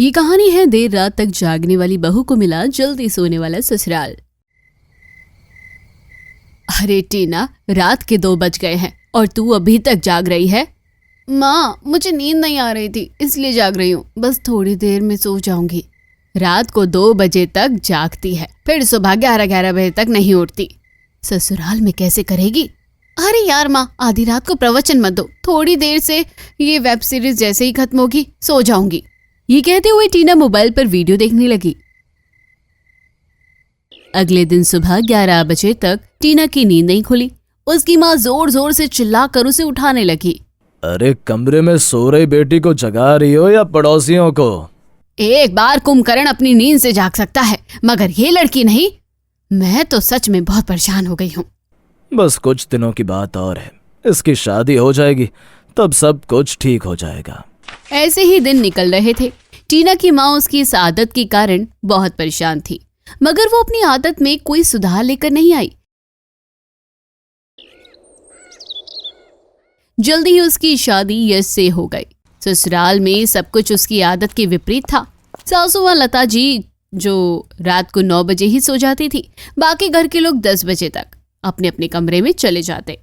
ये कहानी है देर रात तक जागने वाली बहू को मिला जल्दी सोने वाला ससुराल। अरे टीना, रात के 2 बज गए हैं और तू अभी तक जाग रही है। माँ, मुझे नींद नहीं आ रही थी इसलिए जाग रही हूँ। बस थोड़ी देर में सो जाऊंगी। रात को 2 बजे तक जागती है, फिर सुबह 11 बजे तक नहीं उठती। ससुराल में कैसे करेगी? अरे यार माँ, आधी रात को प्रवचन मत दो। थोड़ी देर से ये वेब सीरीज जैसे ही खत्म होगी सो जाऊंगी। ये कहते हुए टीना मोबाइल पर वीडियो देखने लगी। अगले दिन सुबह 11 बजे तक टीना की नींद नहीं खुली। उसकी माँ जोर जोर से चिल्लाकर उसे उठाने लगी। अरे कमरे में सो रही बेटी को जगा रही हो या पड़ोसियों को? एक बार कुंभकर्ण अपनी नींद से जाग सकता है, मगर ये लड़की नहीं। मैं तो सच में बहुत परेशान हो गई हूँ। बस कुछ दिनों की बात और है, इसकी शादी हो जाएगी तब सब कुछ ठीक हो जाएगा। ऐसे ही दिन निकल रहे थे। टीना की माँ उसकी इस आदत के कारण बहुत परेशान थी, मगर वो अपनी आदत में कोई सुधार लेकर नहीं आई। जल्दी ही उसकी शादी यश से हो गई। ससुराल में सब कुछ उसकी आदत के विपरीत था। सासू व लता जी जो रात को 9 बजे ही सो जाती थी, बाकी घर के लोग 10 बजे तक अपने अपने कमरे में चले जाते।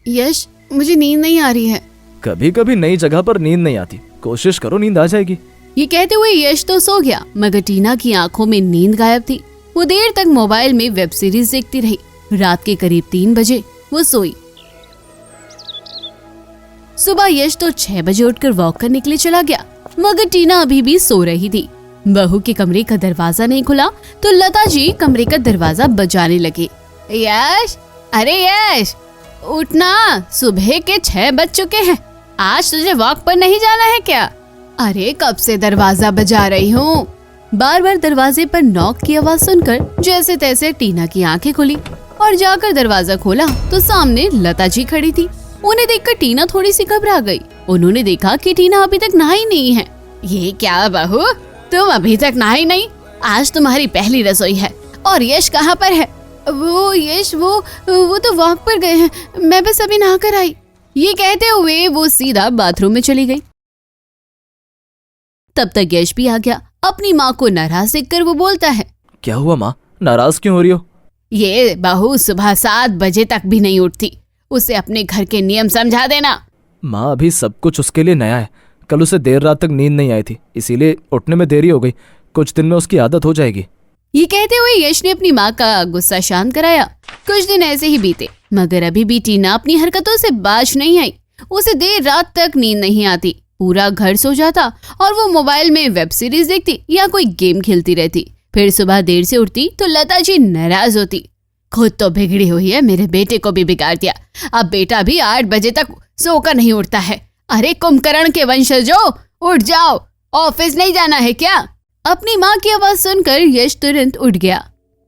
यश, मुझे नींद नहीं आ रही है। कभी कभी नई जगह पर नींद नहीं आती, कोशिश करो नींद आ जाएगी। ये कहते हुए यश तो सो गया, मगर टीना की आंखों में नींद गायब थी। वो देर तक मोबाइल में वेब सीरीज देखती रही। रात के करीब 3 बजे वो सोई। सुबह यश तो 6 बजे उठकर वॉक करने के लिए चला गया, मगर टीना अभी भी सो रही थी। बहू के कमरे का दरवाजा नहीं खुला तो लता जी कमरे का दरवाजा बजाने लगे। यश, अरे यश, उठना, सुबह के 6 बज चुके हैं। आज तुझे वॉक पर नहीं जाना है क्या? अरे कब से दरवाजा बजा रही हूँ। बार बार दरवाजे पर नॉक की आवाज सुनकर जैसे तैसे टीना की आंखें खुली और जाकर दरवाजा खोला तो सामने लता जी खड़ी थी। उन्हें देखकर टीना थोड़ी सी घबरा गई। उन्होंने देखा कि टीना अभी तक नहाई नहीं है। ये क्या बहू, तुम अभी तक नहाई नहीं? आज तुम्हारी पहली रसोई है। और यश कहाँ पर है? वो तो वॉक पर गए हैं। मैं बस अभी नहा कर आई। ये कहते हुए वो सीधा बाथरूम में चली गई। तब तक यश भी आ गया। अपनी माँ को नाराज देखकर वो बोलता है, क्या हुआ माँ, नाराज क्यों हो रही हो? ये बहू सुबह 7 बजे तक भी नहीं उठती। उसे अपने घर के नियम समझा देना। माँ, अभी सब कुछ उसके लिए नया है। कल उसे देर रात तक नींद नहीं आई थी, इसीलिए उठने में देरी हो गई। कुछ दिन में उसकी आदत हो जाएगी। ये कहते हुए यश ने अपनी माँ का गुस्सा शांत कराया। कुछ दिन ऐसे ही बीते, मगर अभी भी टीना अपनी हरकतों से बाज नहीं आई। उसे देर रात तक नींद नहीं आती। पूरा घर सो जाता और वो मोबाइल में वेब सीरीज देखती या कोई गेम खेलती रहती। फिर सुबह देर से उठती तो लता जी नाराज होती। खुद तो बिगड़ी हुई है, मेरे बेटे को भी बिगाड़ दिया। अब बेटा भी 8 बजे तक सोकर नहीं उठता है। अरे कुंभकर्ण के वंशजों, उठ जाओ, ऑफिस नहीं जाना है क्या? अपनी माँ की आवाज सुनकर यश तुरंत उठ गया,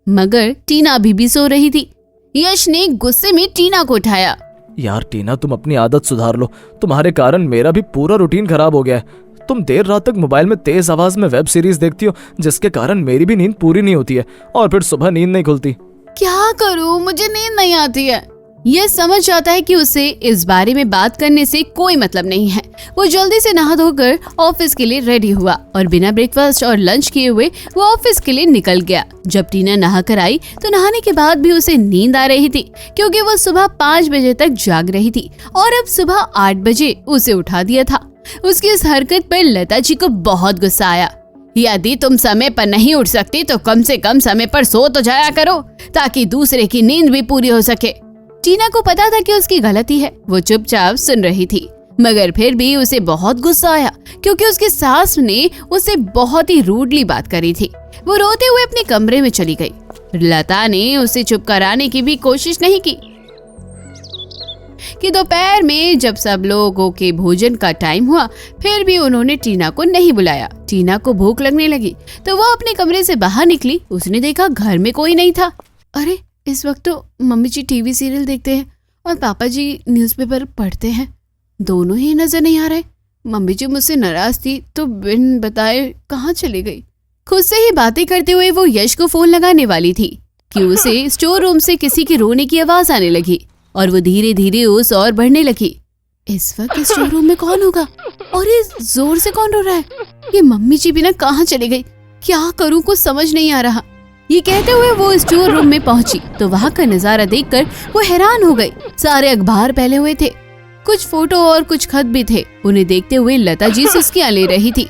मगर टीना अभी भी सो रही थी। यश ने गुस्से में टीना को उठाया। यार टीना, तुम अपनी आदत सुधार लो। तुम्हारे कारण मेरा भी पूरा रूटीन खराब हो गया है। तुम देर रात तक मोबाइल में तेज आवाज में वेब सीरीज देखती हो, जिसके कारण मेरी भी नींद पूरी नहीं होती है और फिर सुबह नींद नहीं खुलती। क्या करूं, मुझे नींद नहीं आती है। यह समझ जाता है कि उसे इस बारे में बात करने से कोई मतलब नहीं है। वो जल्दी से नहा धोकर ऑफिस के लिए रेडी हुआ और बिना ब्रेकफास्ट और लंच किए हुए वो ऑफिस के लिए निकल गया। जब टीना नहा कर आई तो नहाने के बाद भी उसे नींद आ रही थी, क्योंकि वो सुबह 5 बजे तक जाग रही थी और अब सुबह 8 बजे उसे उठा दिया था। उसकी इस हरकत पर लता जी को बहुत गुस्सा आया। यदि तुम समय पर नहीं उठ सकती तो कम से कम समय पर सो तो जाया करो, ताकि दूसरे की नींद भी पूरी हो सके। टीना को पता था कि उसकी गलती है। वो चुपचाप सुन रही थी, मगर फिर भी उसे बहुत गुस्सा आया, क्योंकि उसकी सास ने उसे बहुत ही रूडली बात करी थी। वो रोते हुए अपने कमरे में चली गई। लता ने उसे चुप कराने की भी कोशिश नहीं की कि दोपहर में जब सब लोगों के भोजन का टाइम हुआ, फिर भी उन्होंने टीना को नहीं बुलाया। टीना को भूख लगने लगी तो वो अपने कमरे से बाहर निकली। उसने देखा घर में कोई नहीं था। अरे, इस वक्त तो मम्मी जी टीवी सीरियल देखते हैं और पापा जी न्यूज़पेपर पढ़ते हैं। दोनों ही नजर नहीं आ रहे। मम्मी जी मुझसे नाराज थी तो बिन बताए कहाँ चली गई। खुद से ही बातें करते हुए वो यश को फोन लगाने वाली थी कि उसे स्टोर रूम से किसी के रोने की आवाज आने लगी और वो धीरे धीरे उस ओर बढ़ने लगी। इस वक्त स्टोर रूम में कौन होगा और ये जोर से कौन रो रहा है? ये मम्मी जी भी ना कहाँ चली गई? क्या करूँ, कुछ समझ नहीं आ रहा। ये कहते हुए वो स्टोर रूम में पहुंची तो वहाँ का नजारा देखकर वो हैरान हो गई। सारे अखबार फैले हुए थे, कुछ फोटो और कुछ खत भी थे। उन्हें देखते हुए लता जी सुस्कियां ले रही थी।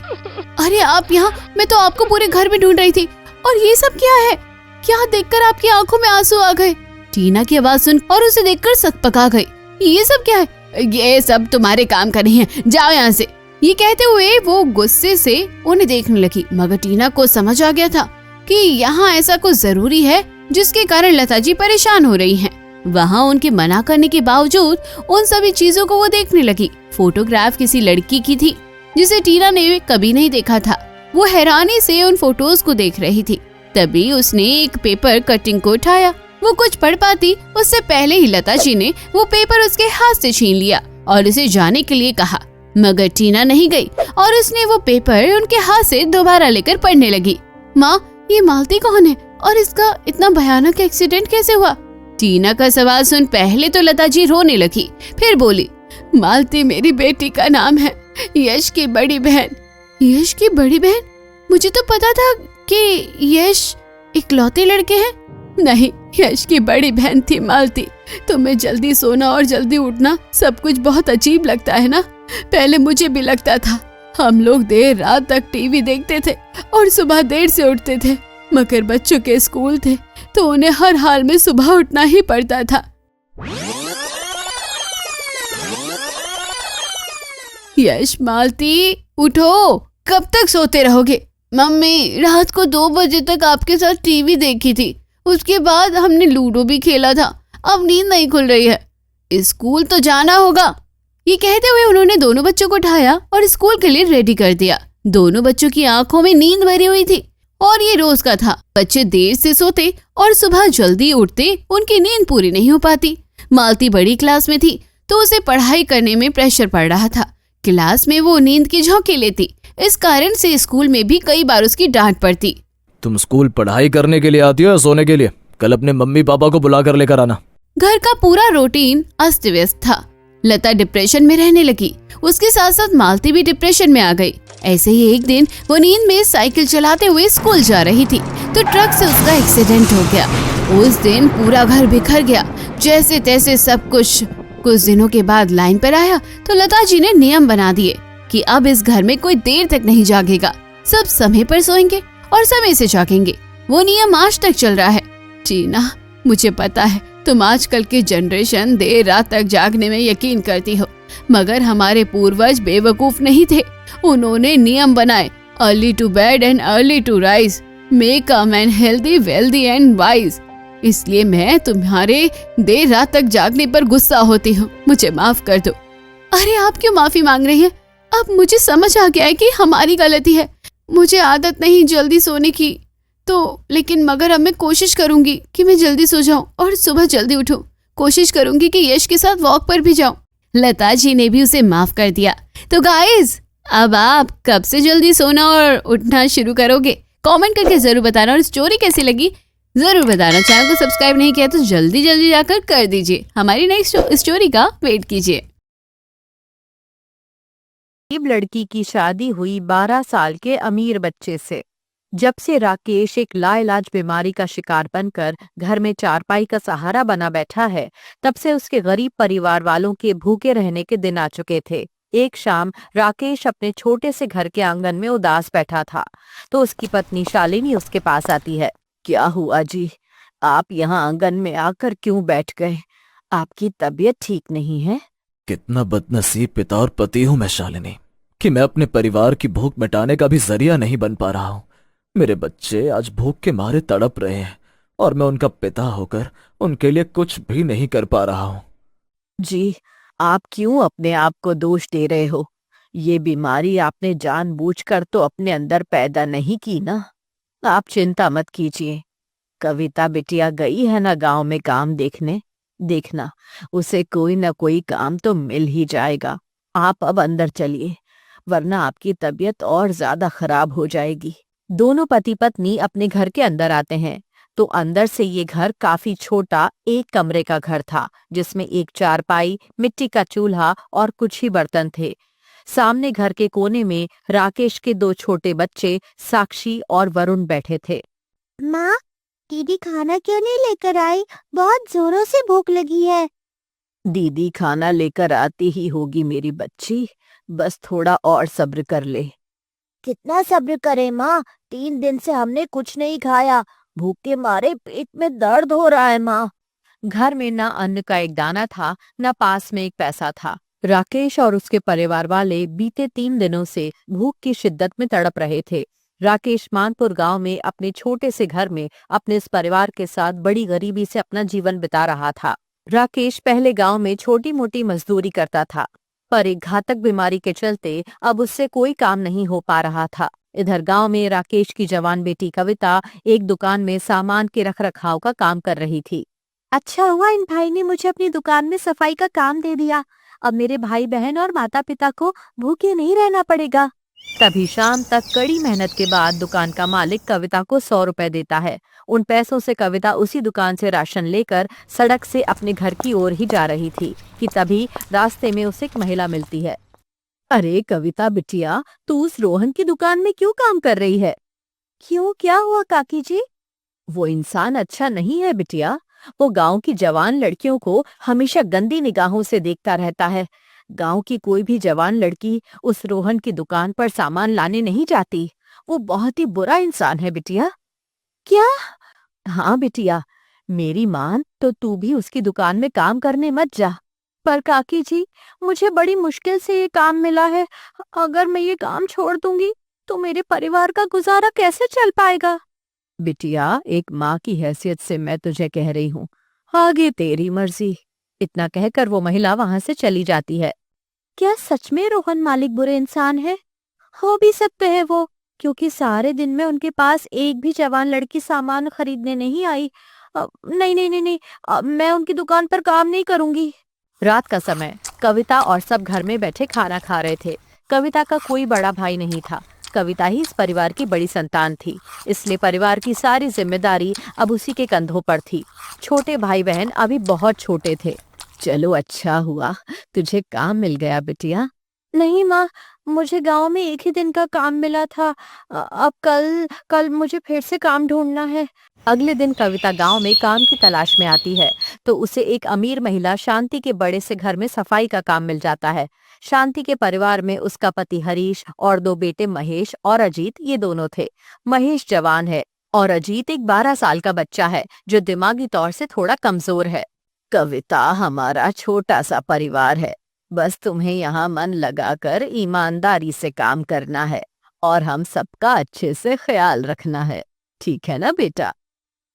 अरे आप यहाँ, मैं तो आपको पूरे घर में ढूंढ रही थी। और ये सब क्या है? क्या देखकर आपकी आंखों में आंसू आ गए? टीना की आवाज सुन और उसे देखकर सकपका गई। ये सब क्या है? ये सब तुम्हारे काम का नहीं है, जाओ यहाँ से। ये कहते हुए वो गुस्से से उन्हें देखने लगी, मगर टीना को समझ आ गया था कि यहाँ ऐसा कुछ जरूरी है जिसके कारण लता जी परेशान हो रही हैं। वहाँ उनके मना करने के बावजूद उन सभी चीजों को वो देखने लगी। फोटोग्राफ किसी लड़की की थी जिसे टीना ने कभी नहीं देखा था। वो हैरानी से उन फोटोज को देख रही थी। तभी उसने एक पेपर कटिंग को उठाया। वो कुछ पढ़ पाती उससे पहले ही लता जी ने वो पेपर उसके हाथ से छीन लिया और उसे जाने के लिए कहा, मगर टीना नहीं गई और उसने वो पेपर उनके हाथ से दोबारा लेकर पढ़ने लगी। माँ, ये मालती कौन है और इसका इतना भयानक एक्सीडेंट कैसे हुआ? टीना का सवाल सुन पहले तो लता जी रोने लगी, फिर बोली, मालती मेरी बेटी का नाम है, यश की बड़ी बहन। यश की बड़ी बहन? मुझे तो पता था कि यश इकलौते लड़के हैं। नहीं, यश की बड़ी बहन थी मालती। तुम्हें जल्दी सोना और जल्दी उठना सब कुछ बहुत अजीब लगता है ना? पहले मुझे भी लगता था। हम लोग देर रात तक टीवी देखते थे और सुबह देर से उठते थे, मगर बच्चों के स्कूल थे तो उन्हें हर हाल में सुबह उठना ही पड़ता था। यश, मालती उठो, कब तक सोते रहोगे? मम्मी, रात को 2 बजे तक आपके साथ टीवी देखी थी, उसके बाद हमने लूडो भी खेला था। अब नींद नहीं खुल रही है, स्कूल तो जाना होगा। ये कहते हुए उन्होंने दोनों बच्चों को उठाया और स्कूल के लिए रेडी कर दिया। दोनों बच्चों की आंखों में नींद भरी हुई थी और ये रोज का था। बच्चे देर से सोते और सुबह जल्दी उठते, उनकी नींद पूरी नहीं हो पाती। मालती बड़ी क्लास में थी तो उसे पढ़ाई करने में प्रेशर पड़ रहा था। क्लास में वो नींद की झोंके लेती, इस कारण से स्कूल में भी कई बार उसकी डांट पड़ती। तुम स्कूल पढ़ाई करने के लिए आती हो या सोने के लिए? कल अपने मम्मी पापा को बुला कर लेकर आना। घर का पूरा रूटीन अस्त व्यस्त था। लता डिप्रेशन में रहने लगी, उसके साथ साथ मालती भी डिप्रेशन में आ गई। ऐसे ही एक दिन वो नींद में साइकिल चलाते हुए स्कूल जा रही थी तो ट्रक से उसका एक्सीडेंट हो गया। उस दिन पूरा घर बिखर गया। जैसे तैसे सब कुछ दिनों के बाद लाइन पर आया तो लता जी ने नियम बना दिए कि अब इस घर में कोई देर तक नहीं जागेगा, सब समय पर सोएंगे और समय से जागेंगे। वो नियम आज तक चल रहा है। टीना, मुझे पता है तुम आजकल की जनरेशन देर रात तक जागने में यकीन करती हो, मगर हमारे पूर्वज बेवकूफ नहीं थे। उन्होंने नियम बनाए, early to bed and early to rise, make a man healthy, wealthy and wise. इसलिए मैं तुम्हारे देर रात तक जागने पर गुस्सा होती हूँ, मुझे माफ कर दो। अरे आप क्यों माफी मांग रही हैं? अब मुझे समझ आ गया है कि हमारी गलती है। मुझे आदत नहीं जल्दी सोने की, तो लेकिन मगर अब मैं कोशिश करूंगी कि मैं जल्दी सो जाऊं और सुबह जल्दी उठूं। कोशिश करूंगी कि यश के साथ वॉक पर भी जाऊं। लता जी ने भी उसे माफ कर दिया। तो गाइस, अब आप कब से जल्दी सोना और उठना शुरू करोगे? कमेंट करके जरूर बताना। और स्टोरी कैसी लगी जरूर बताना। चैनल को सब्सक्राइब नहीं किया तो जल्दी जल्दी जाकर कर दीजिए। हमारी नेक्स्ट स्टोरी का वेट कीजिए। गरीब लड़की की शादी हुई 12 साल के अमीर बच्चे से। जब से राकेश एक लाइलाज बीमारी का शिकार बनकर घर में चारपाई का सहारा बना बैठा है, तब से उसके गरीब परिवार वालों के भूखे रहने के दिन आ चुके थे। एक शाम राकेश अपने छोटे से घर के आंगन में उदास बैठा था तो उसकी पत्नी शालिनी उसके पास आती है। क्या हुआ जी, आप यहाँ आंगन में आकर क्यों बैठ गए? आपकी तबीयत ठीक नहीं है? कितना बदनसीब पिता और पति हूं मैं शालिनी, कि मैं अपने परिवार की भूख मिटाने का भी जरिया नहीं बन पा रहा हूं। मेरे बच्चे आज भूख के मारे तड़प रहे हैं और मैं उनका पिता होकर उनके लिए कुछ भी नहीं कर पा रहा हूं। जी, आप क्यों अपने आप को दोष दे रहे हो? ये बीमारी आपने जानबूझकर तो अपने अंदर पैदा नहीं की ना। आप चिंता मत कीजिए। कविता बिटिया गई है ना गांव में काम देखने, देखना उसे कोई ना कोई काम तो मिल ही जाएगा। आप अब अंदर चलिए, वरना आपकी तबीयत और ज्यादा खराब हो जाएगी। दोनों पति पत्नी अपने घर के अंदर आते हैं तो अंदर से ये घर काफी छोटा एक कमरे का घर था, जिसमें एक चारपाई, मिट्टी का चूल्हा और कुछ ही बर्तन थे। सामने घर के कोने में राकेश के 2 छोटे बच्चे साक्षी और वरुण बैठे थे। माँ, दीदी खाना क्यों नहीं लेकर आई? बहुत जोरों से भूख लगी है। दीदी खाना लेकर आती ही होगी मेरी बच्ची, बस थोड़ा और सब्र कर ले। कितना सब्र करें माँ, 3 दिन से हमने कुछ नहीं खाया। भूख के मारे पेट में दर्द हो रहा है माँ। घर में न अन्न का एक दाना था, न पास में एक पैसा था। राकेश और उसके परिवार वाले बीते 3 दिनों से भूख की शिद्दत में तड़प रहे थे। राकेश मानपुर गांव में अपने छोटे से घर में अपने इस परिवार के साथ बड़ी गरीबी से अपना जीवन बिता रहा था। राकेश पहले गांव में छोटी मोटी मजदूरी करता था, पर एक घातक बीमारी के चलते अब उससे कोई काम नहीं हो पा रहा था। इधर गांव में राकेश की जवान बेटी कविता एक दुकान में सामान के रखरखाव का काम कर रही थी। अच्छा हुआ इन भाई ने मुझे अपनी दुकान में सफाई का काम दे दिया। अब मेरे भाई बहन और माता पिता को भूखे नहीं रहना पड़ेगा। तभी शाम तक कड़ी मेहनत के बाद दुकान का मालिक कविता को 100 रुपए देता है। उन पैसों से कविता उसी दुकान से राशन लेकर सड़क से अपने घर की ओर ही जा रही थी कि तभी रास्ते में उसे एक महिला मिलती है। अरे कविता बिटिया, तू उस रोहन की दुकान में क्यों काम कर रही है? क्यों, क्या हुआ काकी जी? वो इंसान अच्छा नहीं है बिटिया। वो गांव की जवान लड़कियों को हमेशा गंदी निगाहों से देखता रहता है। गांव की कोई भी जवान लड़की उस रोहन की दुकान पर सामान लाने नहीं जाती। वो बहुत ही बुरा इंसान है बिटिया। क्या? हाँ बिटिया, मेरी मान तो तू भी उसकी दुकान में काम करने मत जा। पर काकी जी, मुझे बड़ी मुश्किल से ये काम मिला है। अगर मैं ये काम छोड़ दूंगी तो मेरे परिवार का गुजारा कैसे चल पाएगा? बिटिया, एक माँ की हैसियत से मैं तुझे कह रही हूँ, आगे तेरी मर्जी। इतना कहकर वो महिला वहां से चली जाती है। क्या सच में रोहन मालिक बुरे इंसान है? हो भी सकते हैं वो, क्योंकि सारे दिन में उनके पास एक भी जवान लड़की सामान खरीदने नहीं आई। नहीं नहीं नहीं नहीं, मैं उनकी दुकान पर काम नहीं करूंगी। रात का समय कविता और सब घर में बैठे खाना खा रहे थे। कविता का कोई बड़ा भाई नहीं था। कविता ही इस परिवार की बड़ी संतान थी, इसलिए परिवार की सारी जिम्मेदारी अब उसी के कंधों पर थी। छोटे भाई बहन अभी बहुत छोटे थे। चलो अच्छा हुआ तुझे काम मिल गया बिटिया। नहीं माँ, मुझे गांव में एक ही दिन का काम मिला था। अब कल मुझे फिर से काम ढूंढना है। अगले दिन कविता गांव में काम की तलाश में आती है तो उसे एक अमीर महिला शांति के बड़े से घर में सफाई का काम मिल जाता है। शांति के परिवार में उसका पति हरीश और 2 बेटे महेश और अजीत, ये दोनों थे। महेश जवान है और अजीत एक 12 साल का बच्चा है जो दिमागी तौर से थोड़ा कमजोर है। कविता, हमारा छोटा सा परिवार है, बस तुम्हें यहाँ मन लगाकर ईमानदारी से काम करना है और हम सबका अच्छे से ख्याल रखना है, ठीक है ना बेटा?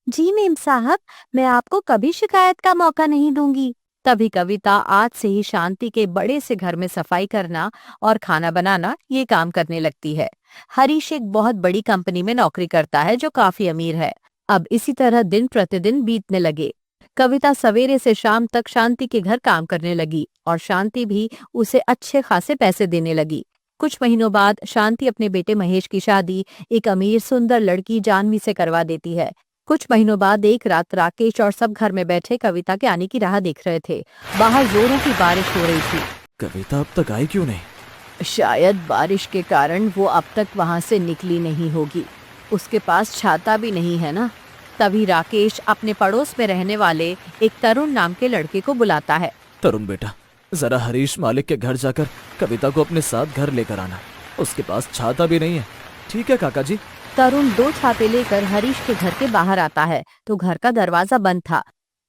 जी मेम साहब, मैं आपको कभी शिकायत का मौका नहीं दूंगी। तभी कविता आज से ही शांति के बड़े से घर में सफाई करना और खाना बनाना ये काम करने लगती है। हरीश एक बहुत बड़ी कंपनी में नौकरी करता है जो काफी अमीर है। अब इसी तरह दिन प्रतिदिन बीतने लगे। कविता सवेरे से शाम तक शांति के घर काम करने लगी और शांति भी उसे अच्छे खासे पैसे देने लगी। कुछ महीनों बाद शांति अपने बेटे महेश की शादी एक अमीर सुंदर लड़की जानवी से करवा देती है। कुछ महीनों बाद एक रात राकेश और सब घर में बैठे कविता के आने की राह देख रहे थे। बाहर जोरों की बारिश हो रही थी। कविता अब तक आई क्यों नहीं? शायद बारिश के कारण वो अब तक वहां से निकली नहीं होगी। उसके पास छाता भी नहीं है ना। तभी राकेश अपने पड़ोस में रहने वाले एक तरुण नाम के लड़के को बुलाता है। तरुण बेटा, जरा हरीश मालिक के घर जाकर कविता को अपने साथ घर लेकर आना। उसके पास छाता भी नहीं है। ठीक है काका जी। तरुण 2 छाते लेकर हरीश के घर के बाहर आता है तो घर का दरवाजा बंद था।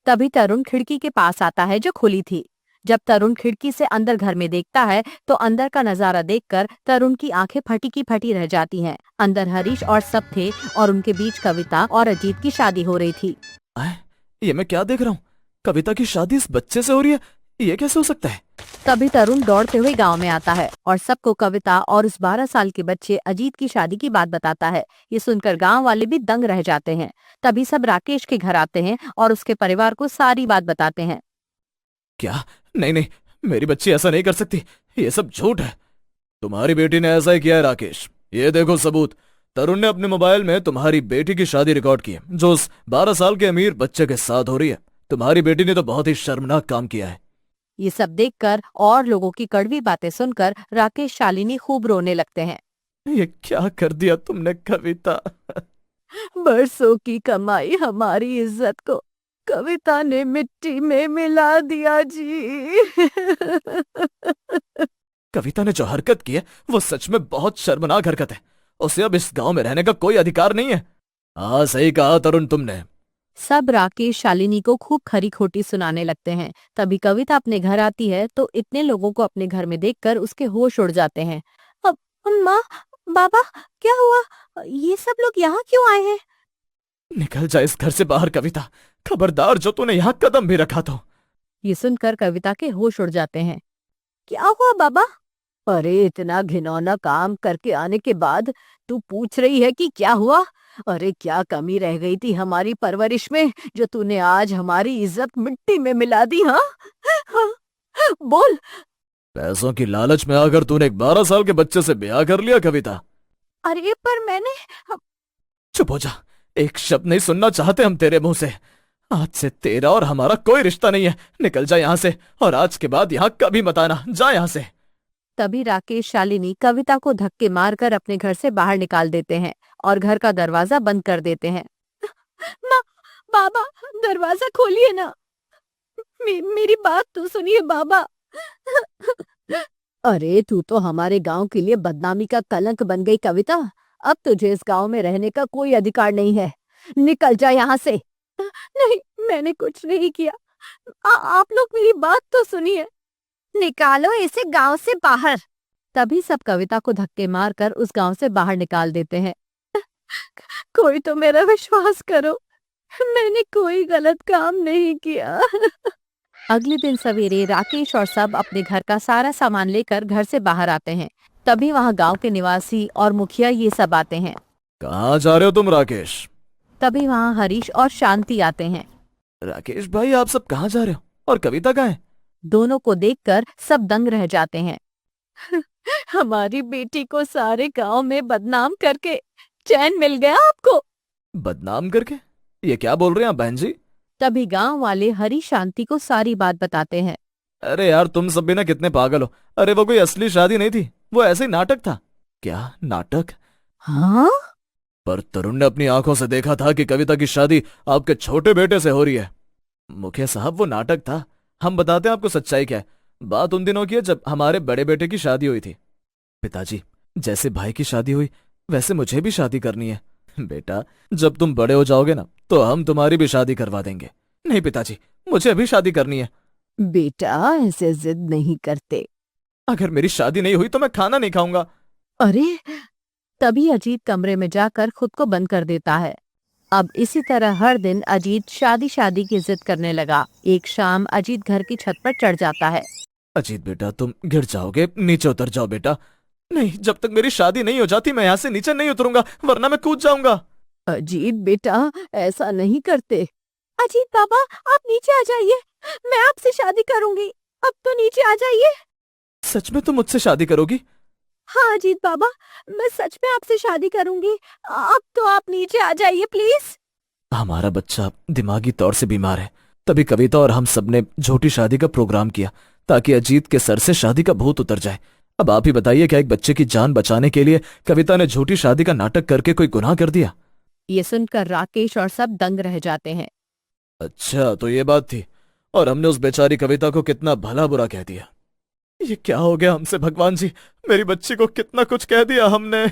तभी तरुण खिड़की के पास आता है जो खुली थी। जब तरुण खिड़की से अंदर घर में देखता है तो अंदर का नजारा देखकर तरुण की आंखें फटी की फटी रह जाती हैं। अंदर हरीश और सब थे और उनके बीच कविता और अजीत की शादी हो रही थी। ये मैं क्या देख रहा हूँ? कविता की शादी इस बच्चे से हो रही है? ये कैसे हो सकता है? तभी तरुण दौड़ते हुए गांव में आता है और सबको कविता और उस 12 साल के बच्चे अजीत की शादी की बात बताता है। ये सुनकर गांव वाले भी दंग रह जाते हैं। तभी सब राकेश के घर आते हैं और उसके परिवार को सारी बात बताते हैं। क्या? नहीं नहीं, मेरी बच्ची ऐसा नहीं कर सकती। ये सब झूठ है। तुम्हारी बेटी ने ऐसा ही किया है राकेश। ये देखो सबूत। तरुण ने अपने मोबाइल में तुम्हारी बेटी की शादी रिकॉर्ड की है जो उस 12 साल के अमीर बच्चे के साथ हो रही है। तुम्हारी बेटी ने तो बहुत ही शर्मनाक काम किया है। ये सब देखकर और लोगों की कड़वी बातें सुनकर राकेश शालिनी खूब रोने लगते हैं। ये क्या कर दिया तुमने कविता? बरसों की कमाई हमारी इज्जत को कविता ने मिट्टी में मिला दिया जी। कविता ने जो हरकत की है वो सच में बहुत शर्मनाक हरकत है। उसे अब इस गांव में रहने का कोई अधिकार नहीं है। हाँ, सही कहा तरुण तुमने। सब राकेश शालिनी को खूब खरी खोटी सुनाने लगते हैं। तभी कविता अपने घर आती है तो इतने लोगों को अपने घर में देखकर उसके होश उड़ जाते हैं। अब माँ, बाबा, क्या हुआ? ये सब लोग यहाँ क्यों आए हैं? निकल जा इस घर से बाहर कविता। खबरदार जो तूने यहाँ कदम भी रखा तो। ये सुनकर कविता के होश उड़ जाते हैं। क्या हुआ बाबा? अरे इतना घिनौना काम करके आने के बाद तू पूछ रही है कि क्या हुआ? अरे क्या कमी रह गई थी हमारी परवरिश में जो तूने आज हमारी इज्जत मिट्टी में मिला दी? हाँ, हाँ, बोल। पैसों की लालच में आकर तूने एक 12 साल के बच्चे से ब्याह कर लिया कविता। अरे पर मैंने चुप हो जा। एक शब्द नहीं सुनना चाहते हम तेरे मुंह से। आज से तेरा और हमारा कोई रिश्ता नहीं है। निकल जा यहाँ से और आज के बाद यहाँ कभी मत आना। जा यहाँ से। तभी राकेश शालिनी कविता को धक्के मारकर अपने घर से बाहर निकाल देते हैं और घर का दरवाजा बंद कर देते हैं। माँ, बाबा, दरवाजा खोलिए ना। मेरी बात तो सुनिए बाबा। अरे तू तो हमारे गांव के लिए बदनामी का कलंक बन गई कविता। अब तुझे इस गांव में रहने का कोई अधिकार नहीं है। निकल जा यहाँ से। नहीं, मैंने कुछ नहीं किया। आप लोग मेरी बात तो सुनिए। निकालो इसे गांव से बाहर। तभी सब कविता को धक्के मारकर उस गांव से बाहर निकाल देते हैं। कोई तो मेरा विश्वास करो, मैंने कोई गलत काम नहीं किया। अगले दिन सवेरे राकेश और सब अपने घर का सारा सामान लेकर घर से बाहर आते हैं। तभी वहाँ गांव के निवासी और मुखिया ये सब आते हैं। कहाँ जा रहे हो तुम राकेश? तभी वहाँ हरीश और शांति आते हैं। राकेश भाई, आप सब कहाँ जा रहे हो? और कविता कहाँ है? दोनों को देखकर सब दंग रह जाते हैं। हमारी बेटी को सारे गांव में बदनाम करके चैन मिल गया आपको? बदनाम करके? ये क्या बोल रहे हैं आप बहन जी? तभी गांव वाले हरी शांति को सारी बात बताते हैं। अरे यार, तुम सब भी ना कितने पागल हो। अरे वो कोई असली शादी नहीं थी, वो ऐसे ही नाटक था। क्या नाटक? हाँ? पर तरुण ने अपनी आंखों से देखा था कि कविता की शादी आपके छोटे बेटे से हो रही है। मुखिया साहब, वो नाटक था। हम बताते हैं आपको सच्चाई क्या है। बात उन दिनों की है जब हमारे बड़े बेटे की शादी हुई थी। पिताजी, जैसे भाई की शादी हुई वैसे मुझे भी शादी करनी है। बेटा, जब तुम बड़े हो जाओगे ना तो हम तुम्हारी भी शादी करवा देंगे। नहीं पिताजी, मुझे अभी शादी करनी है। बेटा, ऐसे जिद नहीं करते। अगर मेरी शादी नहीं हुई तो मैं खाना नहीं खाऊंगा। अरे तभी अजीत कमरे में जाकर खुद को बंद कर देता है। अब इसी तरह हर दिन अजीत शादी की जिद करने लगा। एक शाम अजीत घर की छत पर चढ़ जाता है। अजीत बेटा, तुम गिर जाओगे, नीचे उतर जाओ बेटा। नहीं, जब तक मेरी शादी नहीं हो जाती मैं यहाँ से नीचे नहीं उतरूंगा, वरना मैं कूद जाऊंगा। अजीत बेटा, ऐसा नहीं करते। अजीत बाबा, आप नीचे आ जाइए, मैं आपसे शादी करूंगी। अब तो नीचे आ जाइए। सच में तुम मुझसे शादी करोगी? हाँ अजीत बाबा, मैं सच में आपसे शादी करूंगी। अब तो आप नीचे आ जाइए प्लीज। हमारा बच्चा दिमागी तौर से बीमार है, तभी कविता और हम सबने झूठी शादी का प्रोग्राम किया ताकि अजीत के सर से शादी का भूत उतर जाए। अब आप ही बताइए, क्या एक बच्चे की जान बचाने के लिए कविता ने झूठी शादी का नाटक करके कोई गुनाह कर दिया? ये सुनकर राकेश और सब दंग रह जाते हैं। अच्छा, तो ये बात थी। और हमने उस बेचारी कविता को कितना भला बुरा कह दिया। ये क्या हो गया हमसे भगवान जी? मेरी बच्ची को कितना कुछ कह दिया हमने।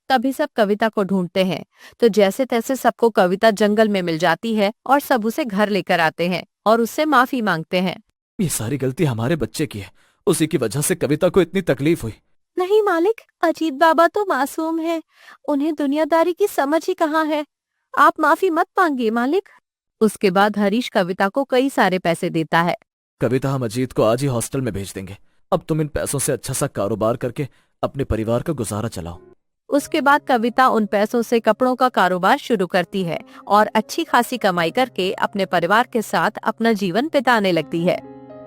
तभी सब कविता को ढूंढते हैं तो जैसे तैसे सबको कविता जंगल में मिल जाती है और सब उसे घर लेकर आते हैं और उससे माफी मांगते हैं। ये सारी गलती हमारे बच्चे की है, उसी की वजह से कविता को इतनी तकलीफ हुई। नहीं मालिक, अजीत बाबा तो मासूम है, उन्हें दुनियादारी की समझ ही कहाँ है। आप माफी मत मांगिए मालिक। उसके बाद हरीश कविता को कई सारे पैसे देता है। कविता, हम अजीत को आज ही हॉस्टल में भेज देंगे। अब तुम इन पैसों से अच्छा सा कारोबार करके अपने परिवार का गुजारा चलाओ। उसके बाद कविता उन पैसों से कपड़ों का कारोबार शुरू करती है और अच्छी खासी कमाई करके अपने परिवार के साथ अपना जीवन बिताने लगती है।